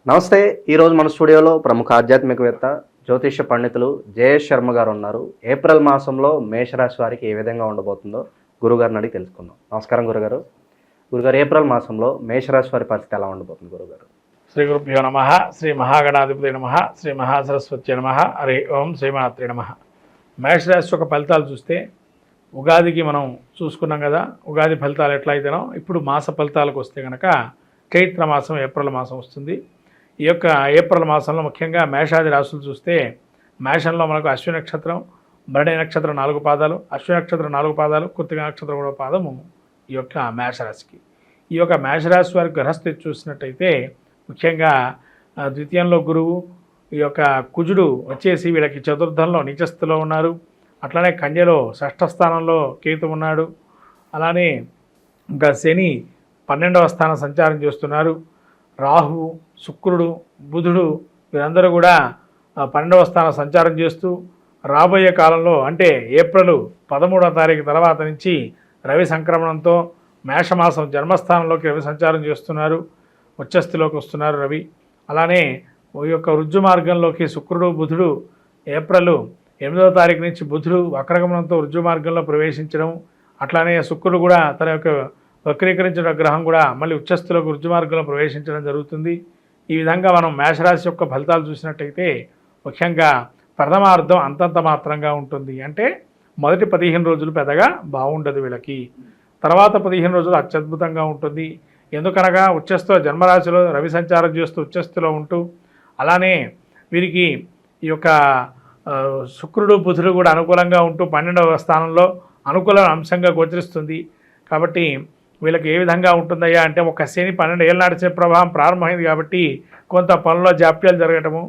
నమస్తే. ఈరోజు మన స్టూడియోలో ప్రముఖ ఆధ్యాత్మికవేత్త జ్యోతిష్య పండితులు జయేష్ శర్మ గారు ఉన్నారు. ఏప్రిల్ మాసంలో మేషరాశి వారికి ఏ విధంగా ఉండబోతుందో గురుగారిని అడిగి తెలుసుకుందాం. నమస్కారం గురుగారు. గురుగారు, ఏప్రిల్ మాసంలో మేషరాశి వారి పరిస్థితి ఎలా ఉండబోతుంది గురుగారు? శ్రీ గురుభ్యో నమ. శ్రీ మహాగణాధిపతి నమ. శ్రీ మహాసరస్వతి నమ. హరి ఓం శ్రీమాత్రే నమ. మేషరాశి యొక్క ఫలితాలు చూస్తే ఉగాదికి మనం చూసుకున్నాం కదా. ఉగాది ఫలితాలు ఎట్లయితేనో ఇప్పుడు మాస ఫలితాలకు వస్తే కనుక చైత్ర మాసం ఏప్రిల్ మాసం వస్తుంది. ఈ యొక్క ఏప్రిల్ మాసంలో ముఖ్యంగా మేషాది రాశులు చూస్తే మేషంలో మనకు అశ్విని నక్షత్రం, భరణి నక్షత్రం 4 పాదాలు, అశ్విని నక్షత్రం 4 పాదాలు, కృత్తిక నక్షత్రం 3 పాదము ఈ యొక్క మేషరాశికి. ఈ యొక్క మేషరాశి వారికి గ్రహస్థితి చూసినట్టయితే ముఖ్యంగా ద్వితీయంలో గురువు, ఈ యొక్క కుజుడు వచ్చేసి వీళ్ళకి చతుర్థంలో నీచస్థితిలో ఉన్నారు. అట్లానే కన్యలో షష్ఠ స్థానంలో కేతు ఉన్నాడు. అలానే ఇంకా శని 12వ స్థానం సంచారం చేస్తున్నారు. రాహు, శుక్రుడు, బుధుడు వీరందరూ కూడా 12వ స్థానం సంచారం చేస్తూ రాబోయే కాలంలో అంటే ఏప్రిల్ 13వ తారీఖు తర్వాత నుంచి రవి సంక్రమణంతో మేషమాసం జన్మస్థానంలోకి రవి సంచారం చేస్తున్నారు. ఉచ్చస్థితిలోకి వస్తున్నారు రవి. అలానే ఈ యొక్క రుజు మార్గంలోకి శుక్రుడు, బుధుడు ఏప్రిల్ 8వ తారీఖు నుంచి బుధుడు వక్రగమనంతో రుజు మార్గంలో ప్రవేశించడం, అట్లానే శుక్రుడు కూడా తన యొక్క వక్రీకరించిన గ్రహం కూడా మళ్ళీ ఉచ్చస్థితిలోకి రుజు మార్గంలో ప్రవేశించడం జరుగుతుంది. ఈ విధంగా మనం మేషరాశి యొక్క ఫలితాలు చూసినట్టయితే ముఖ్యంగా ప్రథమార్థం అంతంత మాత్రంగా ఉంటుంది. అంటే మొదటి 15 రోజులు పెద్దగా బాగుండదు వీళ్ళకి. తర్వాత 15 రోజులు అత్యద్భుతంగా ఉంటుంది. ఎందుకనగా ఉచ్చస్థితిలో జన్మరాశిలో రవి సంచారం చేస్తూ ఉచ్చస్థితిలో ఉంటూ, అలానే వీరికి ఈ యొక్క శుక్రుడు, బుధుడు కూడా అనుకూలంగా ఉంటూ 12వ స్థానంలో అనుకూల అంశంగా గోచరిస్తుంది. కాబట్టి వీళ్ళకి ఏ విధంగా ఉంటుందయ్యా అంటే ఒక శని 12 ఏళ్ళ నడిచే ప్రభావం ప్రారంభమైంది కాబట్టి కొంత పనుల్లో జాప్యాలు జరగటము,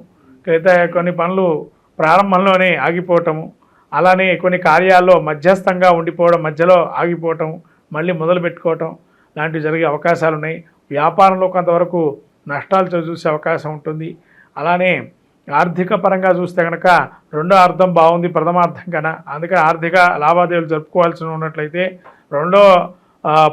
లేదా కొన్ని పనులు ప్రారంభంలోనే ఆగిపోవటము, అలానే కొన్ని కార్యాల్లో మధ్యస్థంగా ఉండిపోవడం, మధ్యలో ఆగిపోవటం, మళ్ళీ మొదలు పెట్టుకోవటం లాంటివి జరిగే అవకాశాలు ఉన్నాయి. వ్యాపారంలో కొంతవరకు నష్టాలు చూసే అవకాశం ఉంటుంది. అలానే ఆర్థిక పరంగా చూస్తే కనుక రెండో అర్థం బాగుంది ప్రథమార్థం కన్నా. అందుకని ఆర్థిక లావాదేవీలు జరుపుకోవాల్సి ఉన్నట్లయితే రెండో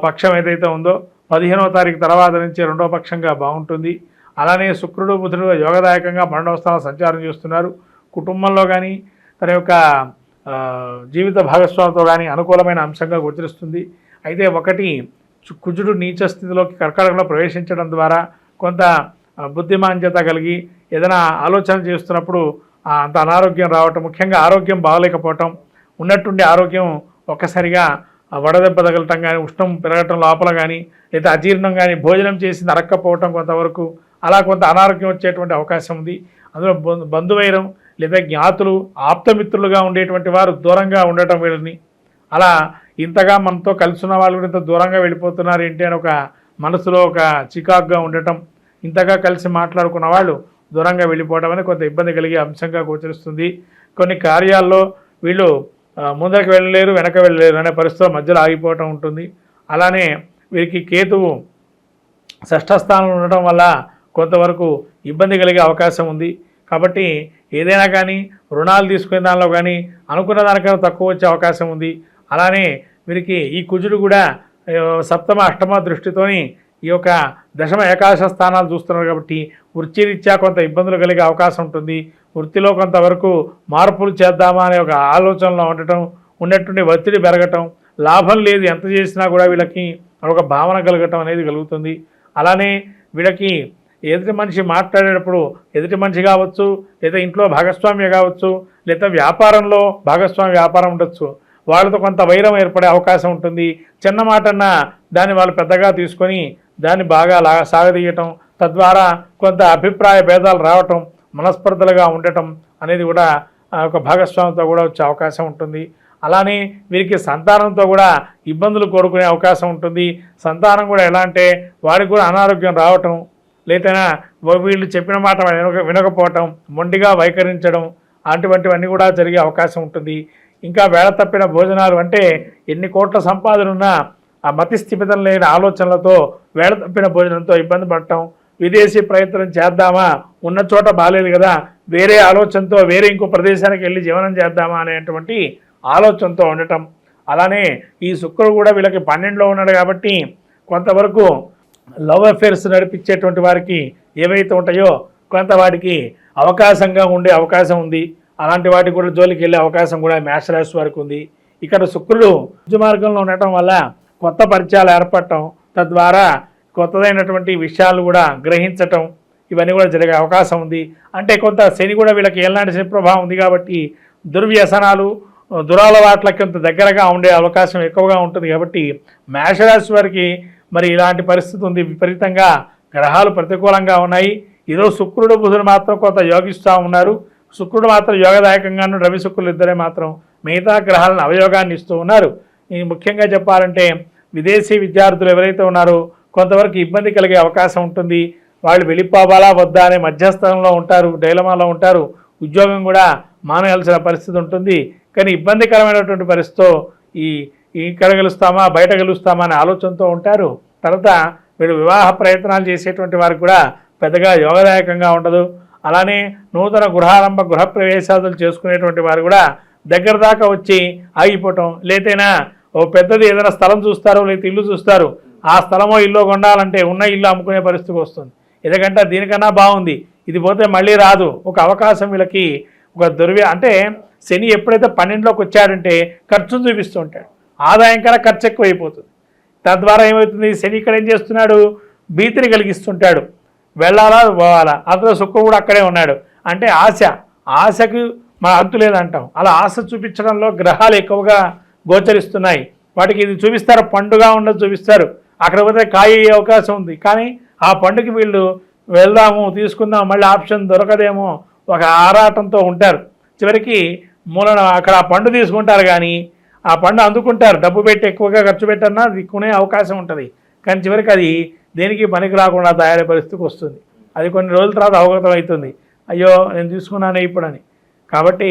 పక్షం ఏదైతే ఉందో 15వ తారీఖు తర్వాత నుంచి రెండో పక్షంగా బాగుంటుంది. అలానే శుక్రుడు, బుధుడు యోగదాయకంగా 12వ స్థానం సంచారం చేస్తున్నారు. కుటుంబంలో కానీ తన యొక్క జీవిత భాగస్వామితో కానీ అనుకూలమైన అంశంగా గోచరిస్తుంది. అయితే ఒకటి కుజుడు నీచ స్థితిలోకి కర్కాటకంలో ప్రవేశించడం ద్వారా కొంత బుద్ధిమాంద్యత కలిగి ఏదైనా ఆలోచన చేస్తున్నప్పుడు అంత అనారోగ్యం రావటం, ముఖ్యంగా ఆరోగ్యం బాగలేకపోవటం, ఉన్నట్టుండి ఆరోగ్యం ఒక్కసారిగా వడదెబ్బ తగలటం కానీ, ఉష్ణం పెరగటం లోపల కానీ, లేదా అజీర్ణం కానీ, భోజనం చేసి నరక్కపోవటం కొంతవరకు అలా కొంత అనారోగ్యం వచ్చేటువంటి అవకాశం ఉంది. అందులో బంధువైరం లేదా జ్ఞాతులు, ఆప్తమిత్రులుగా ఉండేటువంటి వారు దూరంగా ఉండటం వీళ్ళని, అలా ఇంతగా మనతో కలిసి ఉన్న వాళ్ళు కూడా ఇంత దూరంగా వెళ్ళిపోతున్నారు ఏంటి అని ఒక మనసులో ఒక చికాకుగా ఉండటం, ఇంతగా కలిసి మాట్లాడుకున్న వాళ్ళు దూరంగా వెళ్ళిపోవడం అని కొంత ఇబ్బంది కలిగే అంశంగా గోచరిస్తుంది. కొన్ని కార్యాల్లో వీళ్ళు ముందరికి వెళ్ళలేరు, వెనక వెళ్ళలేరు అనే పరిస్థితుల్లో మధ్యలో ఆగిపోవటం ఉంటుంది. అలానే వీరికి కేతువు షష్ఠ స్థానంలో ఉండటం వల్ల కొంతవరకు ఇబ్బంది కలిగే అవకాశం ఉంది. కాబట్టి ఏదైనా కానీ రుణాలు తీసుకునే దానిలో కానీ అనుకున్న దానికన్నా తక్కువ వచ్చే అవకాశం ఉంది. అలానే వీరికి ఈ కుజుడు కూడా సప్తమ అష్టమ దృష్టితోని ఈ యొక్క దశమ ఏకాదశ స్థానాలు చూస్తున్నారు కాబట్టి వృత్తిరీత్యా కొంత ఇబ్బందులు కలిగే అవకాశం ఉంటుంది. వృత్తిలో కొంతవరకు మార్పులు చేద్దామా అనే ఒక ఆలోచనలో ఉండటం, ఉన్నట్టుండి ఒత్తిడి పెరగటం, లాభం లేదు ఎంత చేసినా కూడా వీళ్ళకి ఒక భావన కలగటం అనేది కలుగుతుంది. అలానే వీళ్ళకి ఎదుటి మనిషి మాట్లాడేటప్పుడు ఎదుటి మనిషి కావచ్చు, లేదా ఇంట్లో భాగస్వామ్య కావచ్చు, లేదా వ్యాపారంలో భాగస్వామ్య వ్యాపారం ఉండొచ్చు, వాళ్ళతో కొంత వైరం ఏర్పడే అవకాశం ఉంటుంది. చిన్న మాటన్నా దాన్ని వాళ్ళు పెద్దగా తీసుకొని దాన్ని బాగా సాగదీయటం, తద్వారా కొంత అభిప్రాయ భేదాలు రావటం, మనస్పర్ధలుగా ఉండటం అనేది కూడా ఒక భాగస్వామితో కూడా వచ్చే అవకాశం ఉంటుంది. అలానే వీరికి సంతానంతో కూడా ఇబ్బందులు కోరుకునే అవకాశం ఉంటుంది. సంతానం కూడా ఎలా అంటే వారికి కూడా అనారోగ్యం రావటం, లేదైనా వీళ్ళు చెప్పిన మాట వినకపోవటం, మొండిగా వైఖరించడం అటువంటివన్నీ కూడా జరిగే అవకాశం ఉంటుంది. ఇంకా వేళ తప్పిన భోజనాలు అంటే ఎన్ని కోట్ల సంపాదన ఉన్నా ఆ మతి స్థిమితం లేని ఆలోచనలతో వేళ తప్పిన భోజనంతో ఇబ్బంది పడటం, విదేశీ ప్రయత్నం చేద్దామా, ఉన్న చోట బాలేదు కదా, వేరే ఆలోచనతో వేరే ఇంకో ప్రదేశానికి వెళ్ళి జీవనం చేద్దామా అనేటువంటి ఆలోచనతో ఉండటం. అలానే ఈ శుక్రుడు కూడా వీళ్ళకి 12లో ఉన్నాడు కాబట్టి కొంతవరకు లవ్ అఫేర్స్ నడిపించేటువంటి వారికి ఏవైతే ఉంటాయో కొంత వాటికి అవకాశంగా ఉండే అవకాశం ఉంది. అలాంటి వాటికి కూడా జోలికి వెళ్ళే అవకాశం కూడా మేషరాశి వారికి ఉంది. ఇక్కడ శుక్రుడు ఉద్య మార్గంలో ఉండటం వల్ల కొత్త పరిచయాలు ఏర్పడటం, తద్వారా కొత్తదైనటువంటి విషయాలు కూడా గ్రహించటం, ఇవన్నీ కూడా జరిగే అవకాశం ఉంది. అంటే కొంత శని కూడా వీళ్ళకి ఏలాంటి శని ప్రభావం ఉంది కాబట్టి దుర్వ్యసనాలు, దురలవాట్లకి కొంత దగ్గరగా ఉండే అవకాశం ఎక్కువగా ఉంటుంది. కాబట్టి మేషరాశి వారికి మరి ఇలాంటి పరిస్థితి ఉంది. విపరీతంగా గ్రహాలు ప్రతికూలంగా ఉన్నాయి. ఈరోజు శుక్రుడు బుధుడు మాత్రం కొంత యోగిస్తూ ఉన్నారు. శుక్రుడు మాత్రం యోగదాయకంగాను, రవి శుక్రులు ఇద్దరే మాత్రం మిగతా గ్రహాలను అవయోగాన్ని ఇస్తూ ఉన్నారు. ముఖ్యంగా చెప్పాలంటే విదేశీ విద్యార్థులు ఎవరైతే ఉన్నారో కొంతవరకు ఇబ్బంది కలిగే అవకాశం ఉంటుంది. వాళ్ళు వెళ్ళిపోవాలా వద్దా అనే మధ్యస్థంలో ఉంటారు, డైలమాలో ఉంటారు. ఉద్యోగం కూడా మానేయాల్సిన పరిస్థితి ఉంటుంది. కానీ ఇబ్బందికరమైనటువంటి పరిస్థితితో ఇక్కడ గెలుస్తామా బయట గెలుస్తామా అనే ఆలోచనతో ఉంటారు. తర్వాత వీళ్ళు వివాహ ప్రయత్నాలు చేసేటువంటి వారికి కూడా పెద్దగా యోగదాయకంగా ఉండదు. అలానే నూతన గృహప్రవేశాదులు చేసుకునేటువంటి వారు కూడా దగ్గర దాకా వచ్చి ఆగిపోవటం, లేతైనా ఓ పెద్దది ఏదైనా స్థలం చూస్తారు, లేకపోతే ఇల్లు చూస్తారు, ఆ స్థలమో ఇల్లు కొండాలంటే ఉన్న ఇల్లు అమ్ముకునే పరిస్థితికి వస్తుంది. ఎందుకంటే దీనికన్నా బాగుంది, ఇది పోతే మళ్ళీ రాదు. ఒక అవకాశం వీళ్ళకి ఒక అంటే శని ఎప్పుడైతే 12లోకి వచ్చాడంటే ఖర్చును చూపిస్తూ ఉంటాడు, ఆదాయం కన్నా ఖర్చు ఎక్కువైపోతుంది. తద్వారా ఏమవుతుంది, శని ఇక్కడ ఏం చేస్తున్నాడు, భీతిని కలిగిస్తుంటాడు. వెళ్ళాలా పోవాలా, అందులో శుక్రుడు కూడా అక్కడే ఉన్నాడు. అంటే ఆశకు మన అంతు లేదంటాం. అలా ఆశ చూపించడంలో గ్రహాలు ఎక్కువగా గోచరిస్తున్నాయి. వాటికి ఇది చూపిస్తారు, పండుగ ఉండదు చూపిస్తారు, అక్కడ పోతే కాయ అయ్యే అవకాశం ఉంది. కానీ ఆ పండుగకి వీళ్ళు వెళ్దాము తీసుకుందాం మళ్ళీ ఆప్షన్ దొరకదేమో ఒక ఆరాటంతో ఉంటారు. చివరికి మూలన అక్కడ ఆ పండు తీసుకుంటారు, కానీ ఆ పండు అందుకుంటారు, డబ్బు పెట్టి ఎక్కువగా ఖర్చు పెట్టన్నా దిక్కునే అవకాశం ఉంటుంది. కానీ చివరికి అది దేనికి పనికి రాకుండా తయారయ్యే పరిస్థితికి వస్తుంది. అది కొన్ని రోజుల తర్వాత అవగతం అవుతుంది, అయ్యో నేను తీసుకున్నానే ఇప్పుడని. కాబట్టి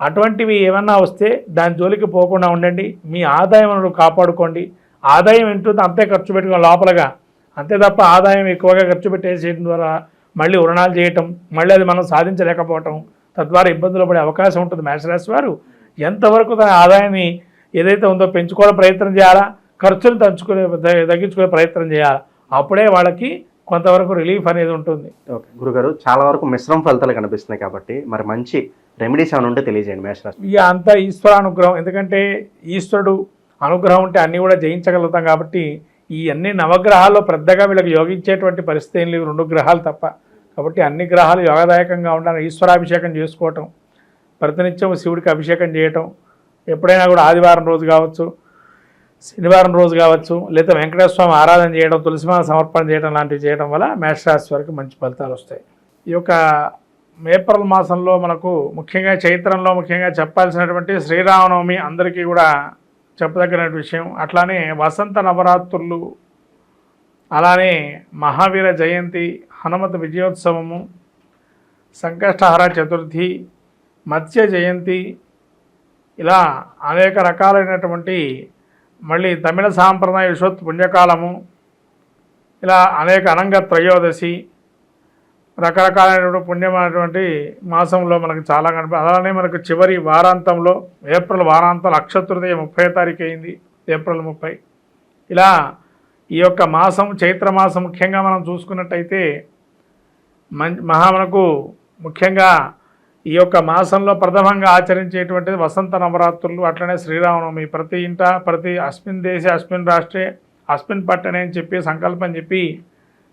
అటువంటివి ఏమన్నా వస్తే దాని జోలికి పోకుండా ఉండండి. మీ ఆదాయం కాపాడుకోండి. ఆదాయం ఎంటుందో అంతే ఖర్చు పెట్టుకోండి లోపలగా, అంతే తప్ప ఆదాయం ఎక్కువగా ఖర్చు పెట్టేసేయడం ద్వారా మళ్ళీ రుణాలు చేయటం, మళ్ళీ అది మనం సాధించలేకపోవటం, తద్వారా ఇబ్బందులు పడే అవకాశం ఉంటుంది. మేషరాశి వారు ఎంతవరకు తన ఆదాయాన్ని ఏదైతే ఉందో పెంచుకోవడం ప్రయత్నం చేయాలా, ఖర్చులు తగ్గించుకునే ప్రయత్నం చేయాలి. అప్పుడే వాళ్ళకి కొంతవరకు రిలీఫ్ అనేది ఉంటుంది. ఓకే గురుగారు, చాలా వరకు మిశ్రమ ఫలితాలు కనిపిస్తున్నాయి కాబట్టి మరి మంచి రెమెడీస్ ఏమైనా ఉంటే తెలియజేయండి మేషరాశి. ఇక అంతా ఈశ్వర అనుగ్రహం, ఎందుకంటే ఈశ్వరుడు అనుగ్రహం ఉంటే అన్నీ కూడా జయించగలుగుతాం. కాబట్టి ఈ అన్ని నవగ్రహాల్లో పెద్దగా వీళ్ళకి యోగించేటువంటి పరిస్థితి ఏం లేవు, 2 గ్రహాలు తప్ప. కాబట్టి అన్ని గ్రహాలు యోగదాయకంగా ఉండాలి. ఈశ్వరాభిషేకం చేసుకోవటం, ప్రతినిత్యం శివుడికి అభిషేకం చేయటం, ఎప్పుడైనా కూడా ఆదివారం రోజు కావచ్చు, శనివారం రోజు కావచ్చు, లేదా వెంకటేశ్వర స్వామి ఆరాధన చేయడం, తులసిమాల సమర్పణ చేయడం లాంటివి చేయడం వల్ల మేషరాశి వరకు మంచి ఫలితాలు వస్తాయి. ఈ యొక్క ఏప్రిల్ మాసంలో మనకు ముఖ్యంగా చైత్రంలో ముఖ్యంగా చెప్పాల్సినటువంటి శ్రీరామనవమి అందరికీ కూడా చెప్పదగిన విషయం. అట్లానే వసంత నవరాత్రులు, అలానే మహావీర జయంతి, హనుమత విజయోత్సవము, సంకష్టహర చతుర్థి, మత్స్య జయంతి, ఇలా అనేక రకాలైనటువంటి మళ్ళీ తమిళ సాంప్రదాయ విశ్వత్ పుణ్యకాలము, ఇలా అనేక అనంగ త్రయోదశి, రకరకాలైనటువంటి పుణ్యమైనటువంటి మాసంలో మనకు చాలా అలానే మనకు చివరి వారాంతంలో ఏప్రిల్ వారాంతం అక్షతృతీయ 30వ తారీఖు అయింది, ఏప్రిల్ 30. ఇలా ఈ యొక్క మాసం చైత్రమాసం ముఖ్యంగా మనం చూసుకున్నట్టయితే మనకు ముఖ్యంగా ఈ యొక్క మాసంలో ప్రథమంగా ఆచరించేటువంటిది వసంత నవరాత్రులు, అట్లనే శ్రీరామనవమి. ప్రతి ఇంట ప్రతి అస్మిన్ దేశే అస్మిన్ రాష్ట్రే అస్మిన్ పట్టణే అని చెప్పి సంకల్పం చెప్పి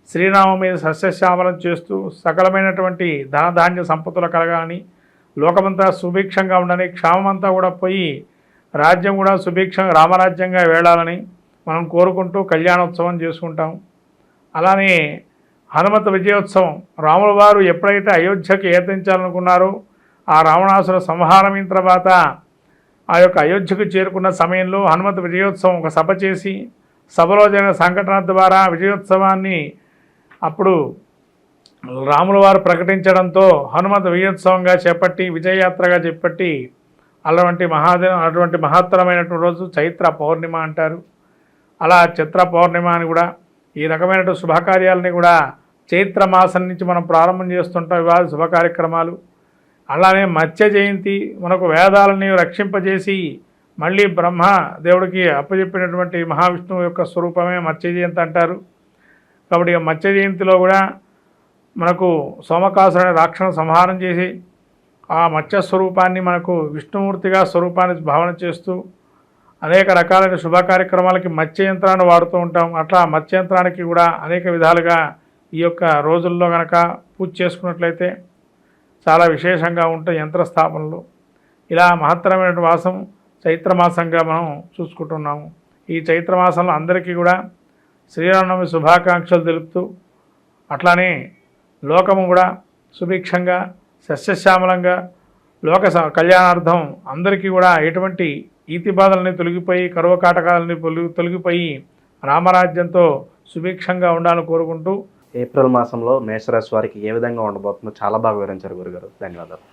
శ్రీరామ మీద సస్యశ్యామలం చేస్తూ సకలమైనటువంటి ధనధాన్య సంపత్తులు కలగాలని, లోకమంతా సుభిక్షంగా ఉండని, క్షామమంతా కూడా పోయి రాజ్యం కూడా సుభిక్షంగా రామరాజ్యంగా వేళాలని మనం కోరుకుంటూ కళ్యాణోత్సవం చేసుకుంటాం. అలానే హనుమత విజయోత్సవం, రాముల వారు ఎప్పుడైతే అయోధ్యకి ఏతించాలనుకున్నారో ఆ రావణాసుర సంహారమైన తర్వాత ఆ యొక్క అయోధ్యకు చేరుకున్న సమయంలో హనుమత విజయోత్సవం ఒక సభ చేసి, సభలో జరిగిన సంఘటన ద్వారా విజయోత్సవాన్ని అప్పుడు రాముల వారు ప్రకటించడంతో హనుమత విజయోత్సవంగా చేపట్టి విజయయాత్రగా చేపట్టి అటువంటి మహత్తరమైనటువంటి రోజు చైత్ర పౌర్ణిమ అంటారు. అలా చిత్ర పౌర్ణిమ అని కూడా ఈ రకమైనటువంటి శుభకార్యాలని కూడా చైత్ర మాసం నుంచి మనం ప్రారంభం చేస్తుంటాం, ఇవాళ శుభ కార్యక్రమాలు. అలానే మత్స్య జయంతి, మనకు వేదాలని రక్షింపజేసి మళ్ళీ బ్రహ్మ దేవుడికి అప్పచెప్పినటువంటి మహావిష్ణువు యొక్క స్వరూపమే మత్స్య జయంతి అంటారు. కాబట్టి ఇక మత్స్య జయంతిలో కూడా మనకు సోమకాసురుని రాక్షణ సంహారం చేసి ఆ మత్స్య స్వరూపాన్ని మనకు విష్ణుమూర్తిగా స్వరూపాన్ని భావన చేస్తూ అనేక రకాలైన శుభ కార్యక్రమాలకి మత్స్య యంత్రాన్ని వాడుతూ ఉంటాం. అట్లా మత్స్య యంత్రానికి కూడా అనేక విధాలుగా ఈ యొక్క రోజుల్లో కనుక పూజ చేసుకున్నట్లయితే చాలా విశేషంగా ఉంటాయి యంత్ర స్థాపనలు. ఇలా మహత్తరమైన మాసం చైత్రమాసంగా మనం చూసుకుంటున్నాము. ఈ చైత్రమాసంలో అందరికీ కూడా శ్రీరామనవమి శుభాకాంక్షలు తెలుపుతూ అట్లానే లోకము కూడా సుభిక్షంగా సస్యశ్యామలంగా కళ్యాణార్థం అందరికీ కూడా ఎటువంటి ఈతి బాధలని తొలగిపోయి కరువు కాటకాలని తొలగిపోయి రామరాజ్యంతో సుభిక్షంగా ఉండాలని కోరుకుంటూ ఏప్రిల్ మాసంలో మేషరాశి వారికి ఏ విధంగా ఉండబోతుందో చాలా బాగా వివరించారు గురుగారు. ధన్యవాదాలు.